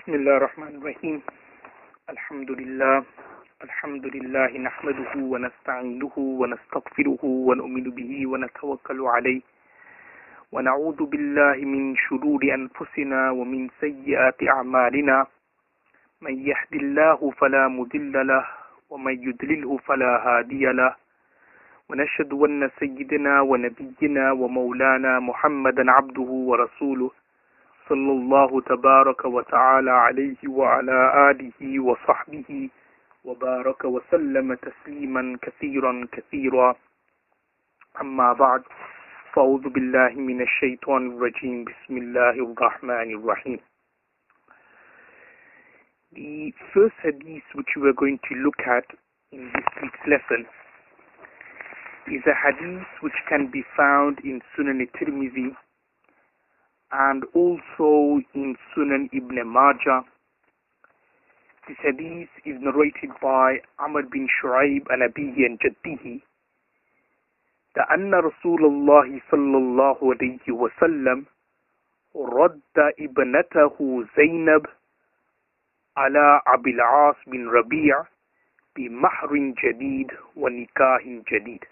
بسم الله الرحمن الرحيم الحمد لله نحمده ونستعينه ونستغفره ونؤمن به ونتوكل عليه ونعوذ بالله من شرور أنفسنا ومن سيئات أعمالنا من يهد الله فلا مضل له ومن يضلله فلا هادي له ونشهد أن سيدنا ونبينا ومولانا محمدا عبده ورسوله صلى الله تبارك وتعالى عليه وعلى آله وصحبه وبارك وسلم تسليما كثيرا أما بعد فأعوذ بالله من الشيطان الرجيم بسم الله الرحمن الرحيم. The first hadith which we are going to look at in this week's lesson is a hadith which can be found in Sunan Tirmidhi and also in Sunan Ibn Majah. This hadith is narrated by Amr bin Shu'aib and Abihi and Jaddihi that أن رسول الله صلى الله عليه وسلم رد ابنته زينب على أبي العاص بن ربيع بمهر جديد ونكاح جديد.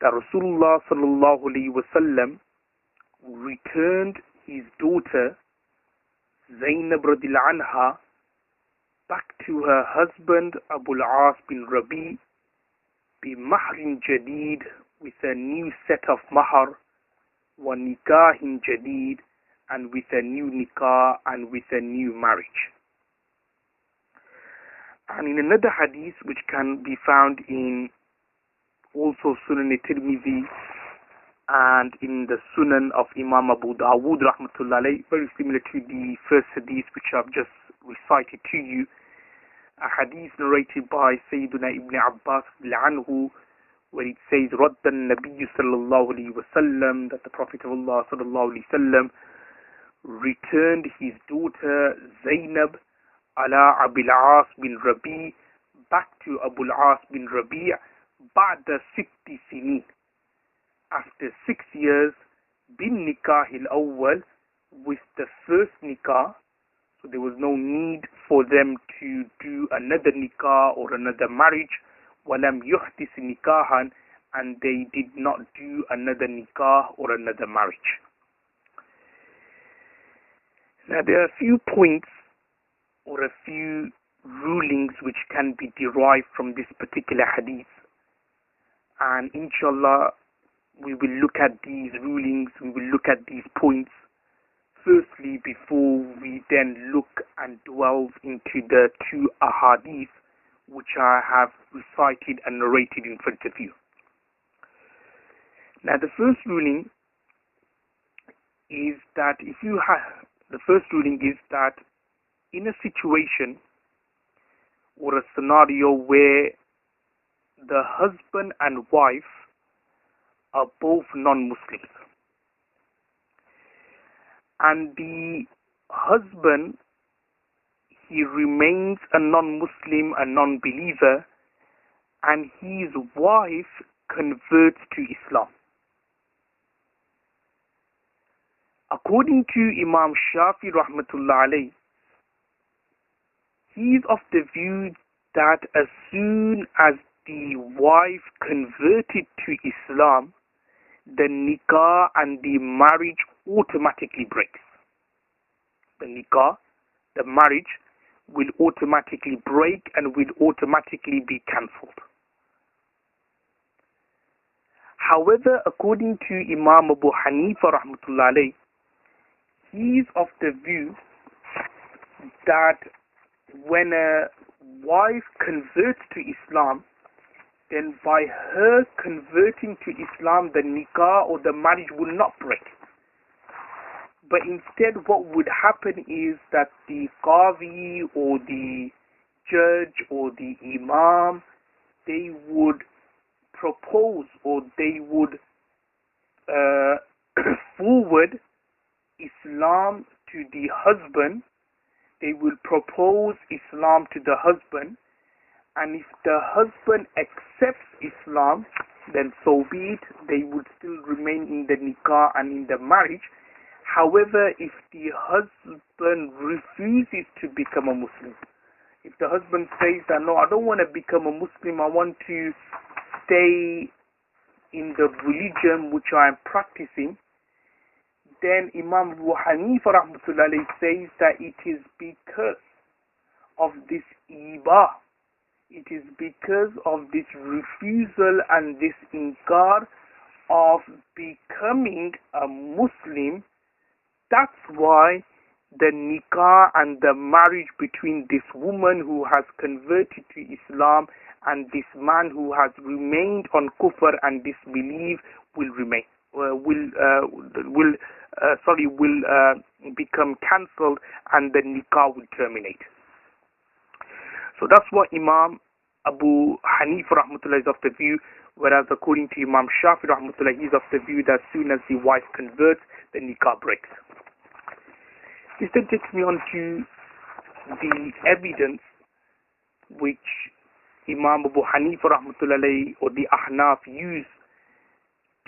That Rasulullah صلى الله عليه وسلم returned his daughter Zainab radiallahu anha back to her husband Abu al-As bin Rabi bimahrin jadid, with a new set of mahar, wa nikahin jadid, and with a new nikah and with a new marriage. And in another hadith which can be found in also Sunan Tirmidhi and in the Sunan of Imam Abu Dawud rahmatullah alayhi, very similar to the first hadith which I've just recited to you, a hadith narrated by Sayyiduna Ibn Abbas anhu, where it says رَدَّ النَّبِيُّ صلى الله عليه وسلم, that the Prophet of Allah sallallahu alaihi wasallam returned his daughter Zainab ala Abil As bin Rabi, back to Abu al-As bin Rabi' بعد 6 سنين, after 6 years, bin nikah al-awwal, with the first nikah. So there was no need for them to do another nikah or another marriage. walam yuhdis nikahan, and they did not do another nikah or another marriage. Now there are a few points or a few rulings which can be derived from this particular hadith, and inshallah we will look at these rulings, we will look at these points firstly before we then look and delve into the two ahadith which I have recited and narrated in front of you. Now the first ruling is that in a situation or a scenario where the husband and wife are both non-Muslims, and the husband, he remains a non-Muslim, a non-believer, and his wife converts to Islam. According to Imam Shafi rahmatullah alayhi, he is of the view that as soon as the wife converted to Islam, the nikah and the marriage automatically breaks. The nikah, the marriage, will automatically break and will automatically be cancelled. However, according to Imam Abu Hanifa rahmatullah alayhi, he is of the view that when a wife converts to Islam, then by her converting to Islam, the nikah or the marriage will not break. But instead what would happen is that the qadi or the judge or the imam, they would propose or they would forward Islam to the husband. They will propose Islam to the husband, and if the husband accepts Islam, then so be it. They would still remain in the nikah and in the marriage, However, if the husband refuses to become a Muslim, if the husband says that, no, I don't want to become a Muslim, I want to stay in the religion which I am practicing, then Imam Abu Hanifa rahmatullahi says that it is because of this iba, it is because of this refusal and this inkar of becoming a Muslim. That's why the nikah and the marriage between this woman who has converted to Islam and this man who has remained on kufr and disbelief will remain, become cancelled, and the nikah will terminate. So that's what Imam Abu Hanifa rahmatullah is of the view, whereas according to Imam Shafi rahmatullah, he is of the view that as soon as the wife converts, the nikah breaks. This then takes me on to the evidence which Imam Abu Hanifa rahmatullah or the Ahnaf use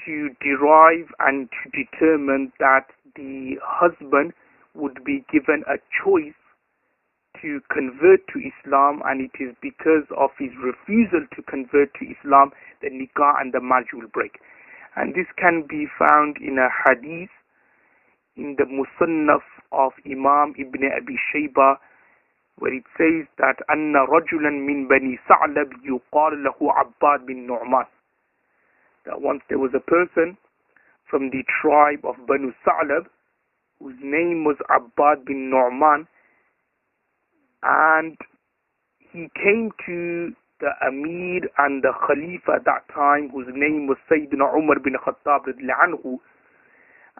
to derive and to determine that the husband would be given a choice to convert to Islam, and it is because of his refusal to convert to Islam the nikah and the marriage will break. And this can be found in a hadith in the Musannaf of Imam Ibn Abi Shayba, where it says that أن رجلا من بني ثعلب يقال له عباد bin Nu'man, that once there was a person from the tribe of Banu Sa'lab whose name was Abbad bin Nu'man, and he came to the Amir and the Khalifa at that time, whose name was Sayyidina Umar bin Khattab radiyallahu anhu,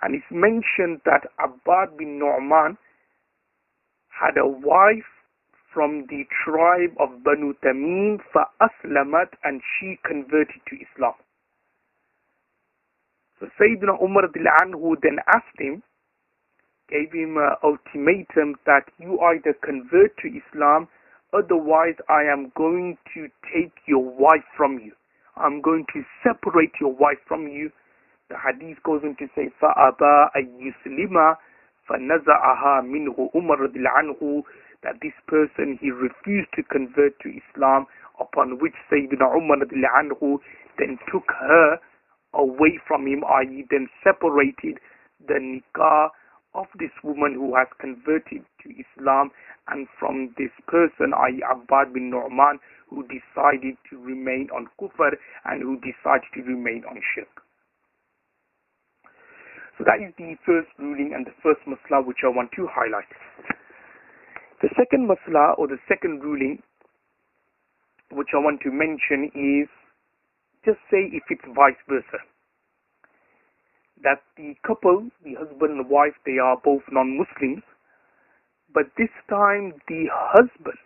and it's mentioned that Abbad bin Nu'man had a wife from the tribe of Banu Tamim, فَأَسْلَمَتْ, and she converted to Islam. So Sayyidina Umar radiyallahu anhu then asked him, gave him an ultimatum that you either convert to Islam, otherwise I am going to take your wife from you. I'm going to separate your wife from you. The hadith goes on to say, فَأَبَا أَيُّسْلِمَ فَنَزَعَهَا مِنْهُ عُمَرَ رَضِيَ عَنْهُ, that this person, he refused to convert to Islam, upon which Sayyidina Umar رضي الله عنه then took her away from him, i.e. then separated the nikah of this woman who has converted to Islam and from this person, i.e. Abbad bin Nu'man, who decided to remain on kufr and who decided to remain on shirk. So that is the first ruling and the first masla which I want to highlight. The second masla or the second ruling which I want to mention is, just say if it's vice versa, that the couple, the husband and wife, they are both non-Muslims, but this time the husband,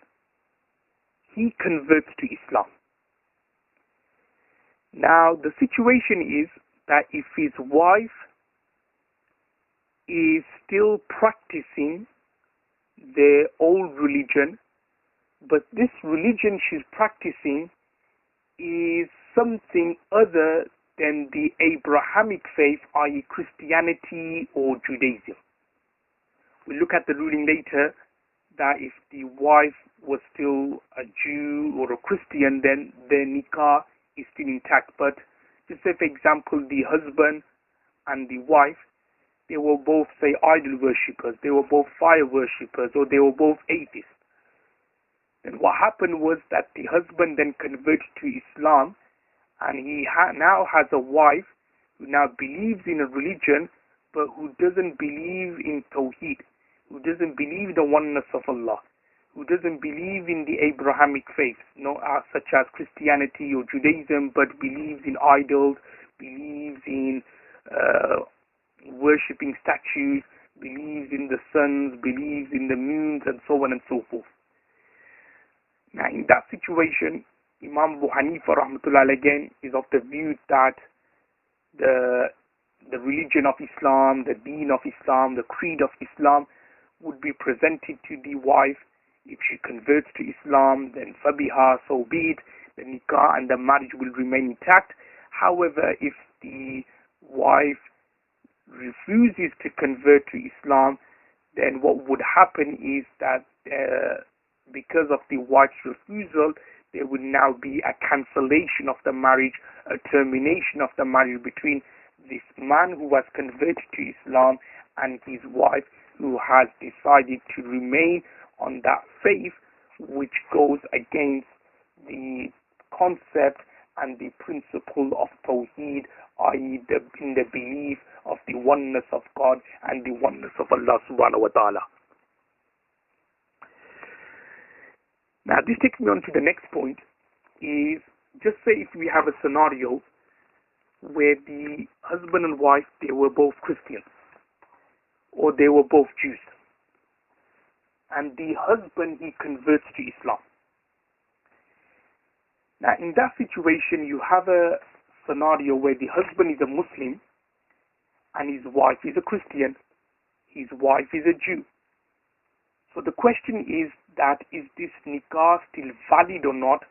he converts to Islam. Now the situation is that if his wife is still practicing their old religion, but this religion she's practicing is something other than the Abrahamic faith, i.e. Christianity or Judaism. We'll look at the ruling later that if the wife was still a Jew or a Christian, then their nikah is still intact. But just say, for example, the husband and the wife, they were both, say, idol worshippers, they were both fire worshippers, or they were both atheists. Then what happened was that the husband then converted to Islam, and he now has a wife who now believes in a religion, but who doesn't believe in Tawheed, who doesn't believe in the oneness of Allah, who doesn't believe in the Abrahamic faith, such as Christianity or Judaism, but believes in idols, believes in worshipping statues, believes in the suns, believes in the moons, and so on and so forth. Now in that situation, Imam Abu Hanifa rahmatullah again is of the view that the religion of Islam, the deen of Islam, the creed of Islam would be presented to the wife. If she converts to Islam, then fabiha, so be it, the nikah and the marriage will remain intact. However, if the wife refuses to convert to Islam, then what would happen is that because of the wife's refusal, there would now be a cancellation of the marriage, a termination of the marriage between this man who was converted to Islam and his wife who has decided to remain on that faith, which goes against the concept and the principle of Tawheed, i.e. in the belief of the oneness of God and the oneness of Allah subhanahu wa ta'ala. Now this takes me on to the next point, is just say if we have a scenario where the husband and wife, they were both Christians or they were both Jews, and the husband, he converts to Islam. Now in that situation you have a scenario where the husband is a Muslim and his wife is a Christian, his wife is a Jew. So the question is that, is this nikah still valid or not,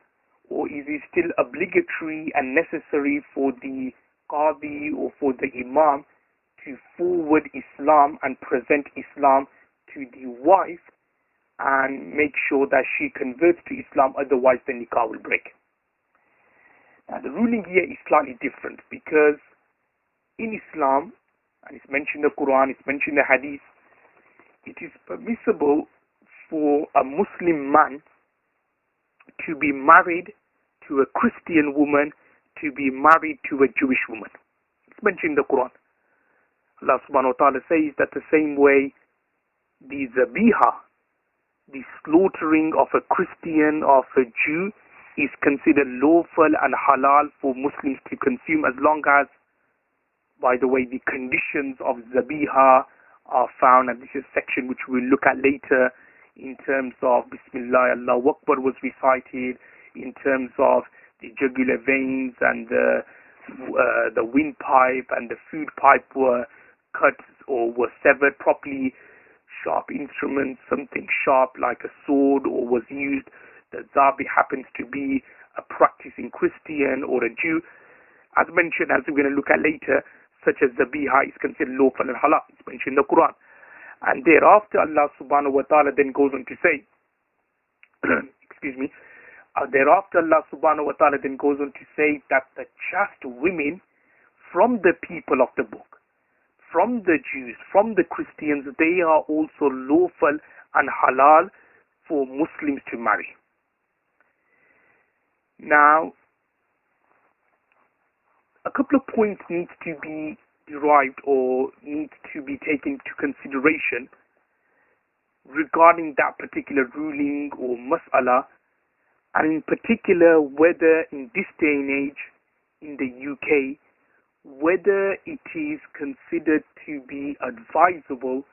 or is it still obligatory and necessary for the qadi or for the imam to forward Islam and present Islam to the wife and make sure that she converts to Islam, otherwise the nikah will break. Now the ruling here is slightly different, because in Islam, and it's mentioned in the Quran, it's mentioned in the Hadith, it is permissible for a Muslim man to be married to a Christian woman, to be married to a Jewish woman. It's mentioned in the Quran. Allah subhanahu wa ta'ala says that the same way the zabiha, the slaughtering of a Christian, of a Jew, is considered lawful and halal for Muslims to consume, as long as, by the way, the conditions of zabiha are found, and this is a section which we'll look at later, in terms of Bismillah, Allahu Akbar was recited, in terms of the jugular veins and the windpipe and the food pipe were cut or were severed properly, sharp instruments, something sharp like a sword, or was used. The zabi happens to be a practicing Christian or a Jew. As mentioned, as we're going to look at later, such as zabiha is considered lawful and halal. It's mentioned in the Quran. And thereafter Allah subhanahu wa ta'ala then goes on to say, excuse me, thereafter Allah subhanahu wa ta'ala then goes on to say that the chaste women from the people of the book, from the Jews, from the Christians, they are also lawful and halal for Muslims to marry. Now, a couple of points need to be derived or need to be taken into consideration regarding that particular ruling or mas'ala, and in particular whether in this day and age in the UK, whether it is considered to be advisable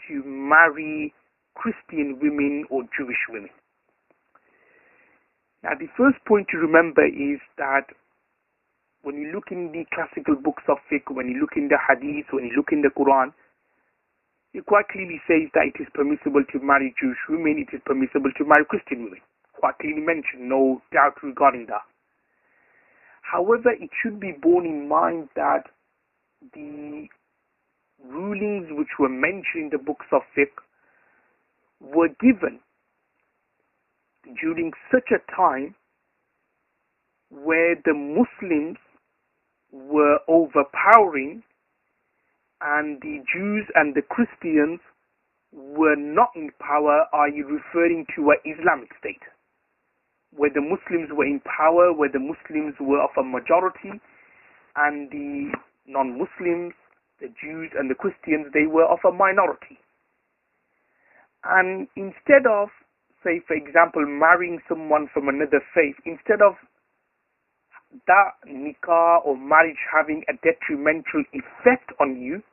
to marry Christian women or Jewish women. Now the first point to remember is that when you look in the classical books of fiqh, when you look in the hadith, when you look in the Quran, it quite clearly says that it is permissible to marry Jewish women, it is permissible to marry Christian women. Quite clearly mentioned, no doubt regarding that. However, it should be borne in mind that the rulings which were mentioned in the books of fiqh were given during such a time where the Muslims were overpowering and the Jews and the Christians were not in power, i.e. referring to an Islamic state, where the Muslims were in power, where the Muslims were of a majority, and the non-Muslims, the Jews and the Christians, they were of a minority. And instead of, say for example, marrying someone from another faith, instead of that nikah or marriage having a detrimental effect on you,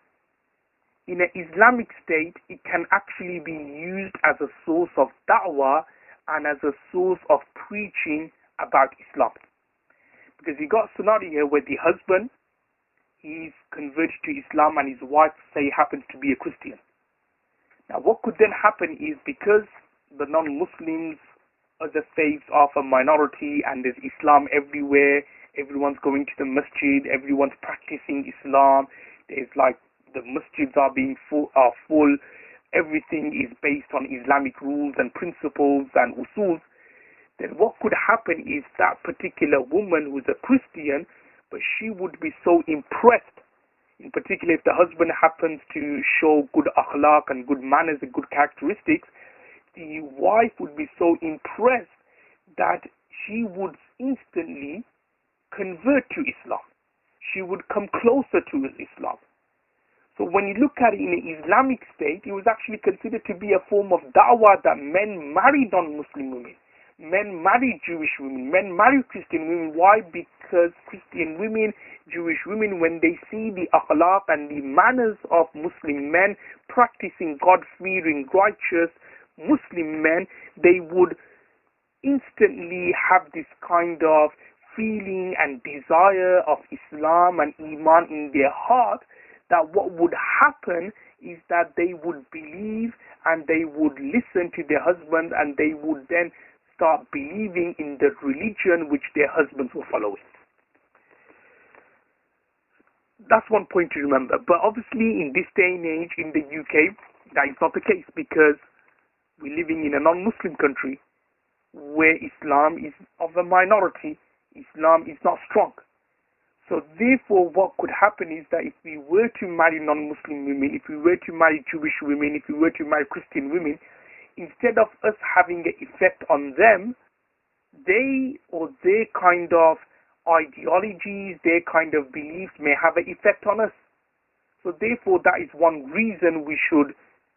in an Islamic state, it can actually be used as a source of da'wah and as a source of preaching about Islam. Because you got a scenario here where the husband, he's converted to Islam and his wife, say, happens to be a Christian. Now what could then happen is, because the non-Muslims, other faiths are a minority and there's Islam everywhere, everyone's going to the masjid, everyone's practicing Islam, there's like the masjids are being full, everything is based on Islamic rules and principles and usuls, then what could happen is that particular woman who's a Christian, but she would be so impressed, in particular if the husband happens to show good akhlaq and good manners and good characteristics, the wife would be so impressed that she would instantly convert to Islam. She would come closer to Islam. So when you look at it in an Islamic state, it was actually considered to be a form of da'wah that men marry non-Muslim women. Men marry Jewish women. Men marry Christian women. Why? Because Christian women, Jewish women, when they see the akhlaq and the manners of Muslim men practicing God-fearing, righteous Muslim men, they would instantly have this kind of feeling and desire of Islam and Iman in their heart, that what would happen is that they would believe and they would listen to their husbands, and they would then start believing in the religion which their husbands were following. That's one point to remember. But obviously in this day and age in the UK, that is not the case, because we're living in a non-Muslim country where Islam is of a minority. Islam is not strong. So therefore what could happen is that if we were to marry non-Muslim women, if we were to marry Jewish women, if we were to marry Christian women, instead of us having an effect on them, they or their kind of ideologies, their kind of beliefs may have an effect on us. So therefore that is one reason we should,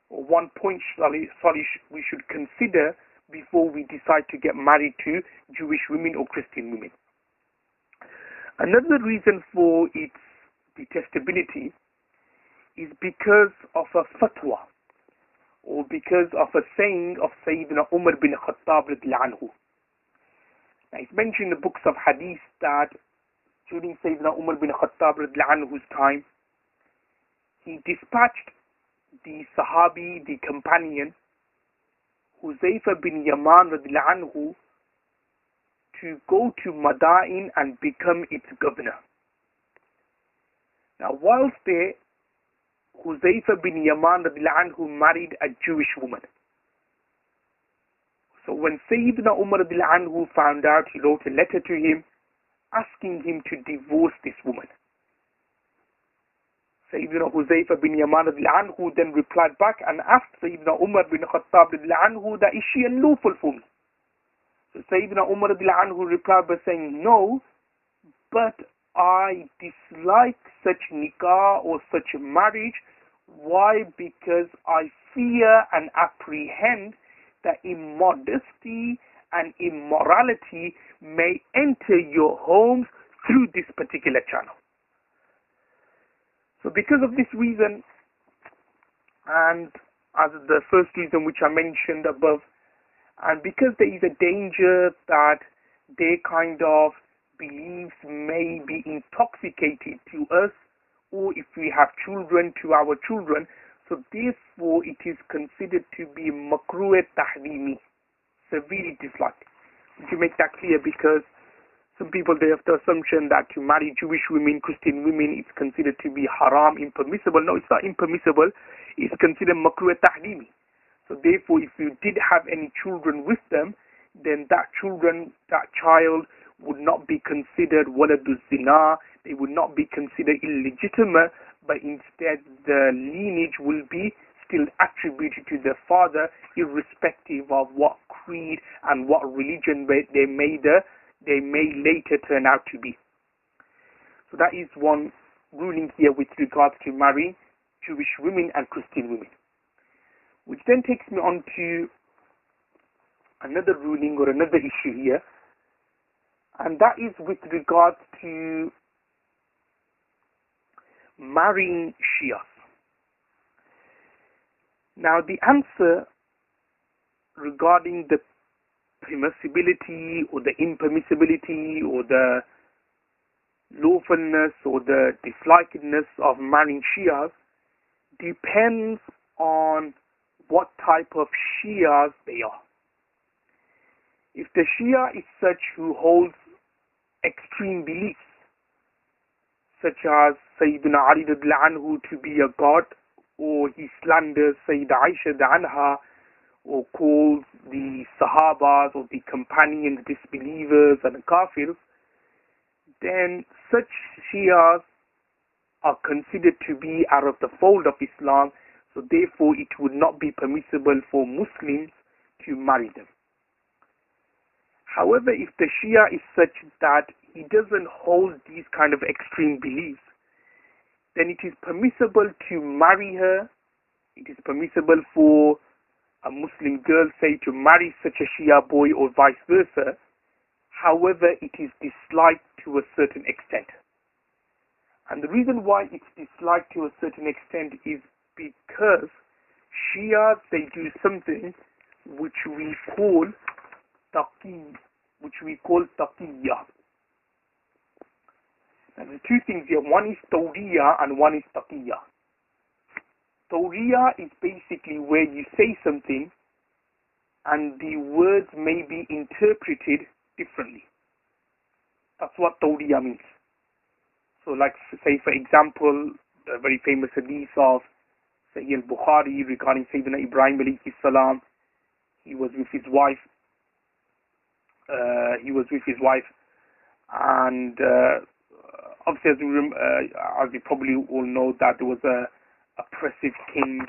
or one point we should consider before we decide to get married to Jewish women or Christian women. Another reason for its detestability is because of a fatwa, or because of a saying of Sayyidina Umar bin Khattab radiallahu anhu. Now it's mentioned in the books of hadith that during Sayyidina Umar bin Khattab radiallahu anhu's time, he dispatched the Sahabi, the companion, Huzaifa bin Yaman radiallahu anhu, to go to Madain and become its governor. Now whilst there, Huzaifa bin Yaman radiallahu anhu married a Jewish woman. So when Sayyidina Umar radiallahu anhu found out, he wrote a letter to him asking him to divorce this woman. Sayyidina Huzaifa bin Yaman radiallahu anhu then replied back and asked Sayyidina Umar bin Khattab radiallahu anhu that, is she unlawful for me? So Sayyidina Umar radiallahu anhu replied by saying, no, but I dislike such nikah or such marriage. Why? Because I fear and apprehend that immodesty and immorality may enter your homes through this particular channel. So because of this reason, and as the first reason which I mentioned above, and because there is a danger that their kind of beliefs may be intoxicated to us, or if we have children, to our children, so therefore it is considered to be makruh tahrimi, severely disliked. To make that clear, because some people, they have the assumption that to marry Jewish women, Christian women, it's considered to be haram, impermissible. No, it's not impermissible. It's considered makruh tahrimi. So therefore, if you did have any children with them, then that child would not be considered waladuz zina. They would not be considered illegitimate, but instead the lineage will be still attributed to the father, irrespective of what creed and what religion they may later turn out to be. So that is one ruling here with regards to marrying Jewish women and Christian women. Which then takes me on to another ruling or another issue here, and that is with regards to marrying Shias. Now the answer regarding the permissibility or the impermissibility or the lawfulness or the dislikedness of marrying Shias depends on what type of Shias they are. If the Shia is such who holds extreme beliefs, such as Sayyidina Ali anhu to be a god, or he slanders Sayyida Aisha anha, or calls the Sahabas or the companions disbelievers and kafirs, then such Shias are considered to be out of the fold of Islam, so therefore it would not be permissible for Muslims to marry them. However, if the Shia is such that he doesn't hold these kind of extreme beliefs, then it is permissible to marry her. It is permissible for a Muslim girl, say, to marry such a Shia boy or vice versa. However, it is disliked to a certain extent. And the reason why it's disliked to a certain extent is because Shias, they do something which we call taqiyya. Now, there are two things here. One is tawriya and one is taqiyya. Tawriya is basically where you say something and the words may be interpreted differently. That's what tawriya means. So, like, say, for example, a very famous hadith of Sahih al-Bukhari regarding Sayyidina Ibrahim alayhi salam. He was with his wife. And obviously, as you probably all know, that there was a oppressive king,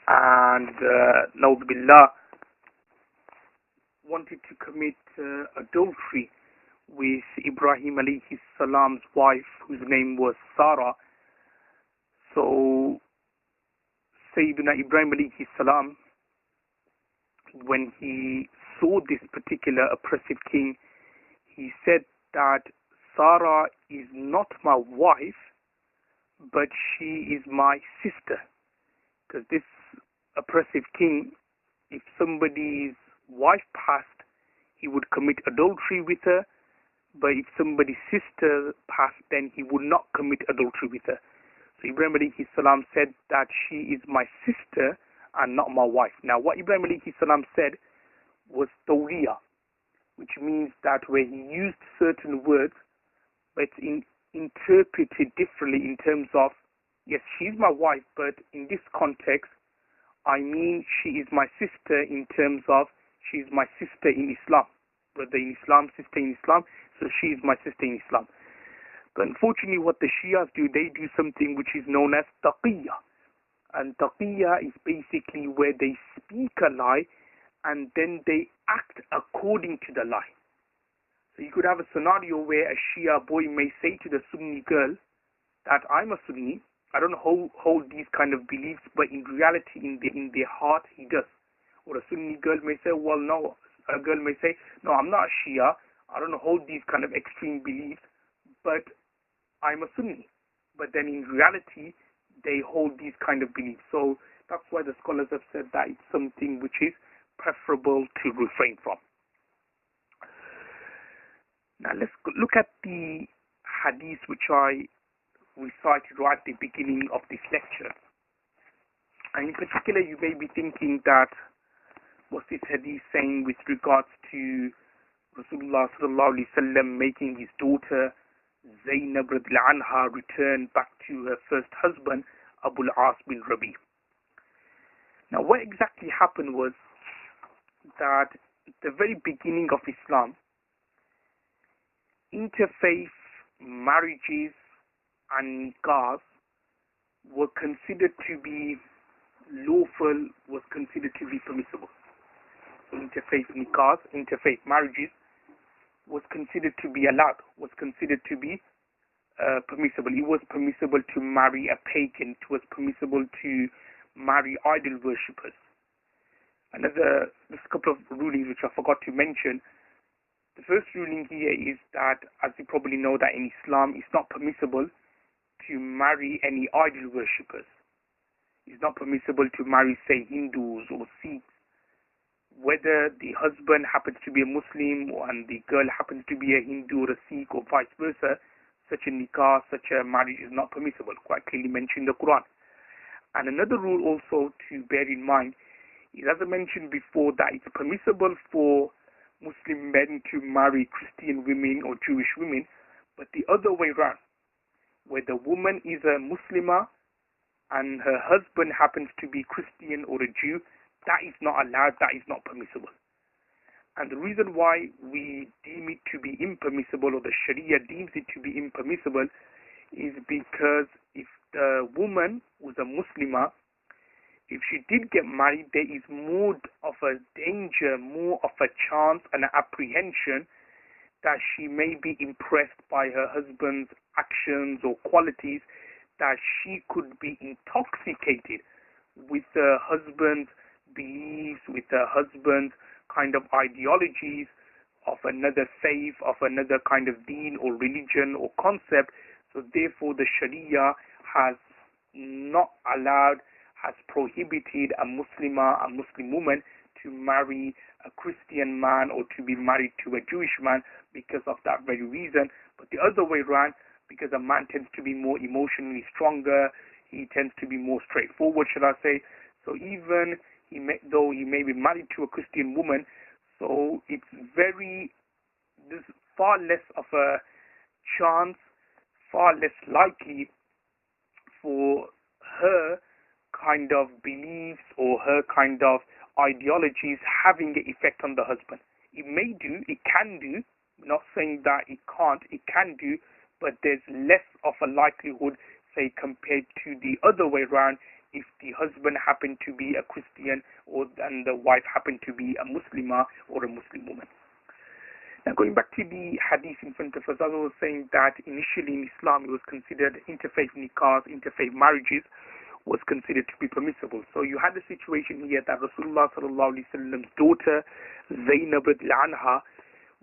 and Na'udhu Billah wanted to commit adultery with Ibrahim alayhi salam's wife, whose name was Sarah. So Sayyidina Ibrahim alayhi salam, when he saw this particular oppressive king, he said that Sarah is not my wife, but she is my sister. Because this oppressive king, if somebody's wife passed, he would commit adultery with her, but if somebody's sister passed, then he would not commit adultery with her. So Ibrahim alayhi salam said that she is my sister and not my wife. Now, what Ibrahim alayhi salam said was tawriya, which means that where he used certain words, but it's interpreted differently in terms of, yes, she's my wife, but in this context, I mean she is my sister in terms of she is my sister in Islam. Whether in Islam, sister in Islam, so she is my sister in Islam. But unfortunately, what the Shias do, they do something which is known as taqiyya. And taqiyya is basically where they speak a lie and then they act according to the lie. So you could have a scenario where a Shia boy may say to the Sunni girl that I'm a Sunni, I don't hold these kind of beliefs, but in reality, in their heart, he does. Or a Sunni girl may say, well, no. A girl may say, no, I'm not a Shia, I don't hold these kind of extreme beliefs, but I'm a Sunni. But then in reality, they hold these kind of beliefs. So that's why the scholars have said that it's something which is preferable to refrain from. Now let's look at the hadith which I recited right at the beginning of this lecture. And in particular, you may be thinking that what's this hadith saying with regards to Rasulullah sallallahu alaihi wasallam making his daughter Zainab radhiyallahu anha return back to her first husband, Abu al-As bin Rabi. Now, what exactly happened was that at the very beginning of Islam, interfaith marriages and nikahs were considered to be lawful, was considered to be permissible. So interfaith nikahs, interfaith marriages, was considered to be allowed, was considered to be permissible. It was permissible to marry a pagan. It was permissible to marry idol worshippers. There's a couple of rulings which I forgot to mention. The first ruling here is that, as you probably know, that in Islam it's not permissible to marry any idol worshippers. It's not permissible to marry, say, Hindus or Sikhs. Whether the husband happens to be a Muslim and the girl happens to be a Hindu or a Sikh or vice versa, such a nikah, such a marriage is not permissible, quite clearly mentioned in the Quran. And another rule also to bear in mind is, as I mentioned before, that it's permissible for Muslim men to marry Christian women or Jewish women, but the other way around. where the woman is a Muslimah and her husband happens to be Christian or a Jew, that is not allowed, that is not permissible. And the reason why we deem it to be impermissible, or the Sharia deems it to be impermissible, is because if the woman was a Muslimah, if she did get married, there is more of a danger, more of a chance and an apprehension that she may be impressed by her husband's actions or qualities, that she could be intoxicated with her husband's beliefs, with her husband's kind of ideologies of another faith, of another kind of deen or religion or concept. So therefore the Sharia has not allowed, has prohibited a Muslimah, a Muslim woman, to marry a Christian man or to be married to a Jewish man because of that very reason. But the other way around, because a man tends to be more emotionally stronger, he tends to be more straightforward, should I say. So even though he may be married to a Christian woman, so it's there's far less of a chance, far less likely for her kind of beliefs or her kind of ideologies having an effect on the husband. It may do, it can do, not saying that it can't, it can do, but there's less of a likelihood, say, compared to the other way around, if the husband happened to be a Christian and the wife happened to be a Muslimah or a Muslim woman. Now going back to the hadith in front of us, I was saying that initially in Islam it was considered interfaith nikahs, interfaith marriages was considered to be permissible. So you had a situation here that Rasulullah sallallahu alaihi wasallam's daughter Zainab radiallahu anha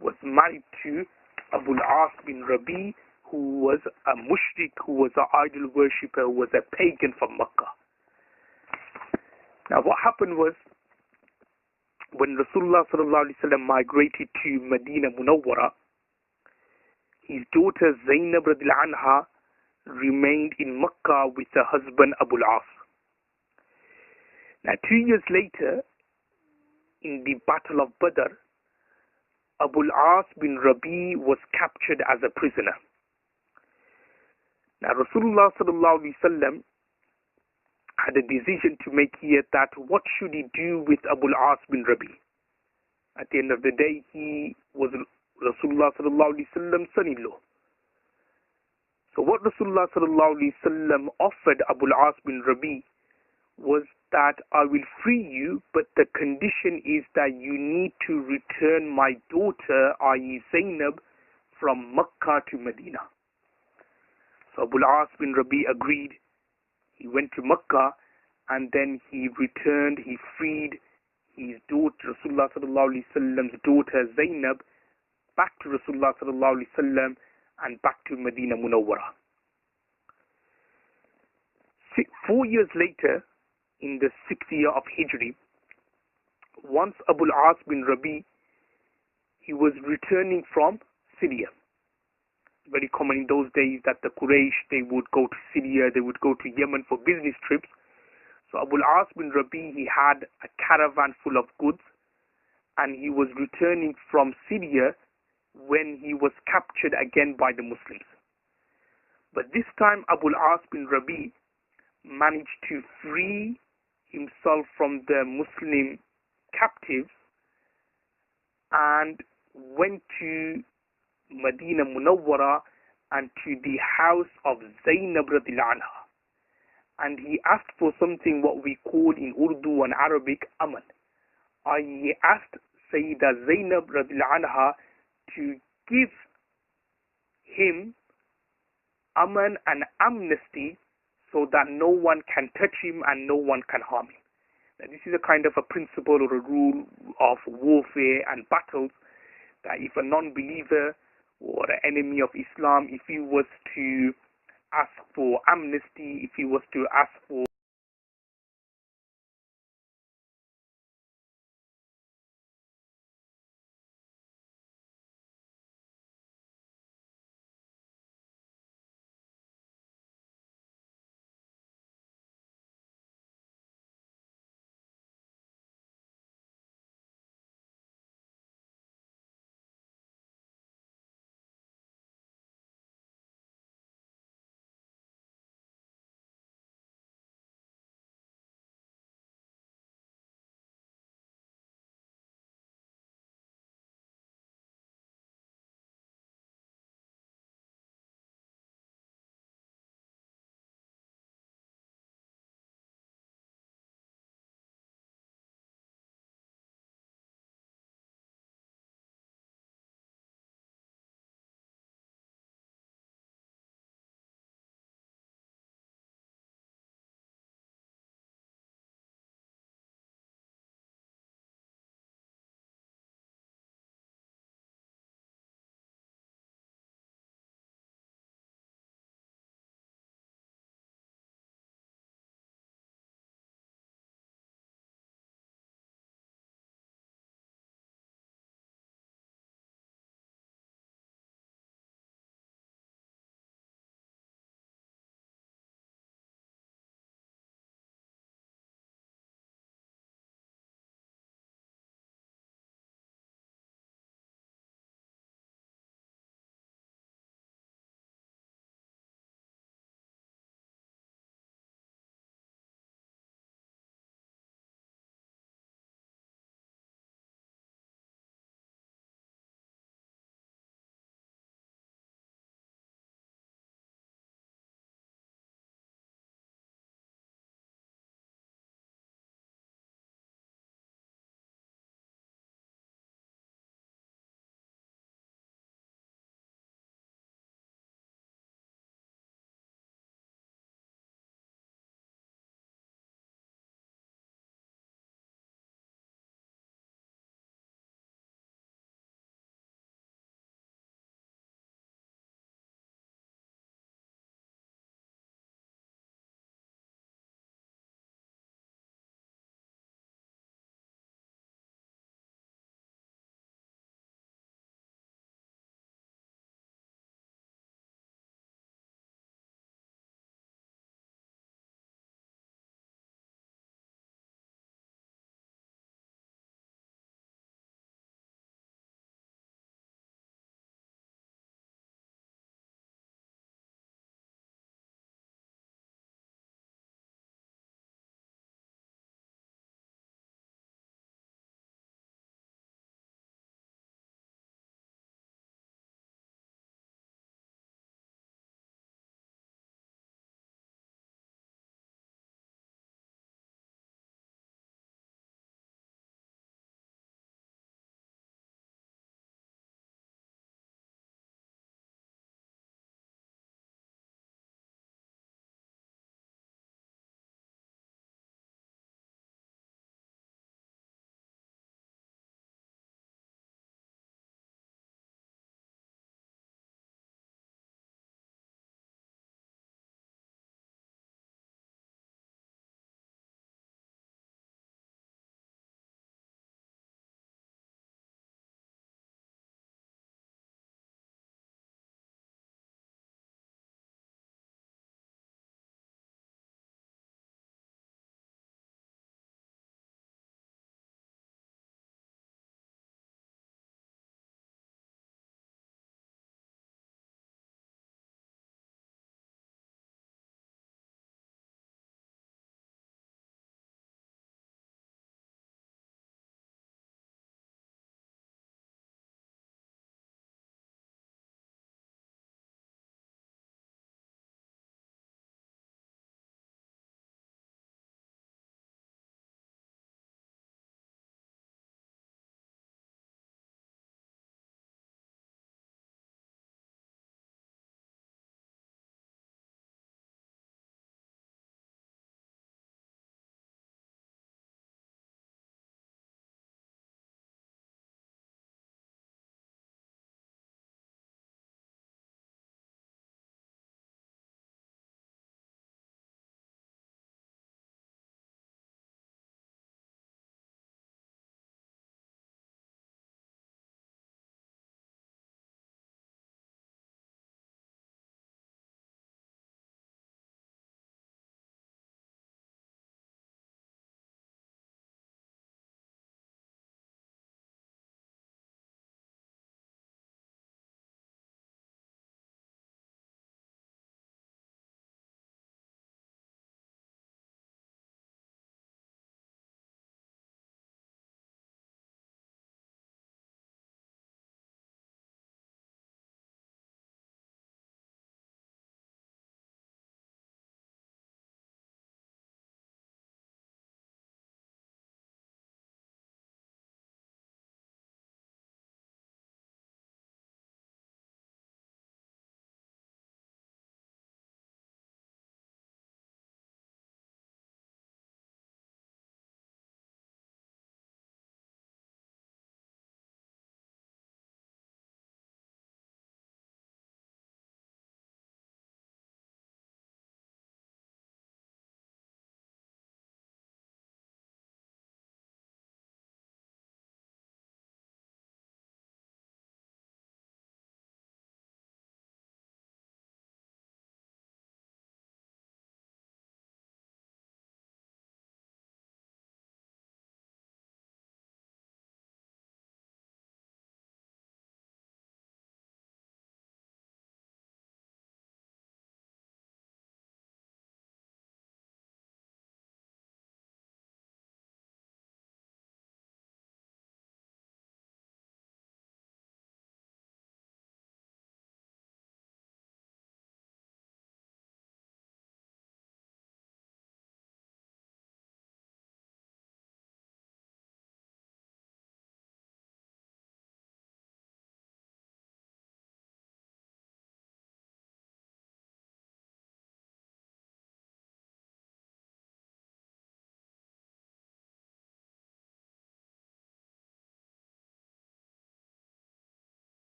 was married to Abu al-As bin Rabi, who was a mushrik, who was an idol worshipper, who was a pagan from Makkah. Now what happened was, when Rasulullah sallallahu alaihi wasallam migrated to Medina Munawwara, his daughter Zainab radiallahu anha remained in Makkah with her husband Abu al-As. Now 2 years later, in the Battle of Badr, Abu al-As bin Rabi was captured as a prisoner. Now Rasulullah sallallahu alaihi wasallam had a decision to make here, that what should he do with Abu al-As bin Rabi. At the end of the day, he was Rasulullah sallallahu alaihi wasallam's son-in-law. So what Rasulullah sallallahu alaihi wasallam offered Abu al-As bin Rabi was that I will free you, but the condition is that you need to return my daughter, i.e. Zainab, from Makkah to Medina. So Abu al-As bin Rabi agreed. He went to Makkah and then he returned, he freed his daughter, Rasulullah sallallahu alaihi wasallam's daughter Zainab, back to Rasulullah sallallahu alaihi wasallam and back to Medina Munawwara. 4 years later, in the 6th year of Hijri, once Abu al-As bin Rabi, he was returning from Syria. Very common in those days that the Quraysh, they would go to Syria, they would go to Yemen for business trips. So Abu al-As bin Rabi, he had a caravan full of goods and he was returning from Syria when he was captured again by the Muslims. But this time Abu al-As bin Rabi managed to free himself from the Muslim captives and went to Medina Munawwara and to the house of Zainab radiallahu anha. And he asked for something what we call in Urdu and Arabic aman. He asked Sayyidah Zainab radiallahu anha to give him aman and amnesty so that no one can touch him and no one can harm him. Now, this is a kind of a principle or a rule of warfare and battles, that if a non-believer or an enemy of Islam, if he was to ask for amnesty, if he was to ask for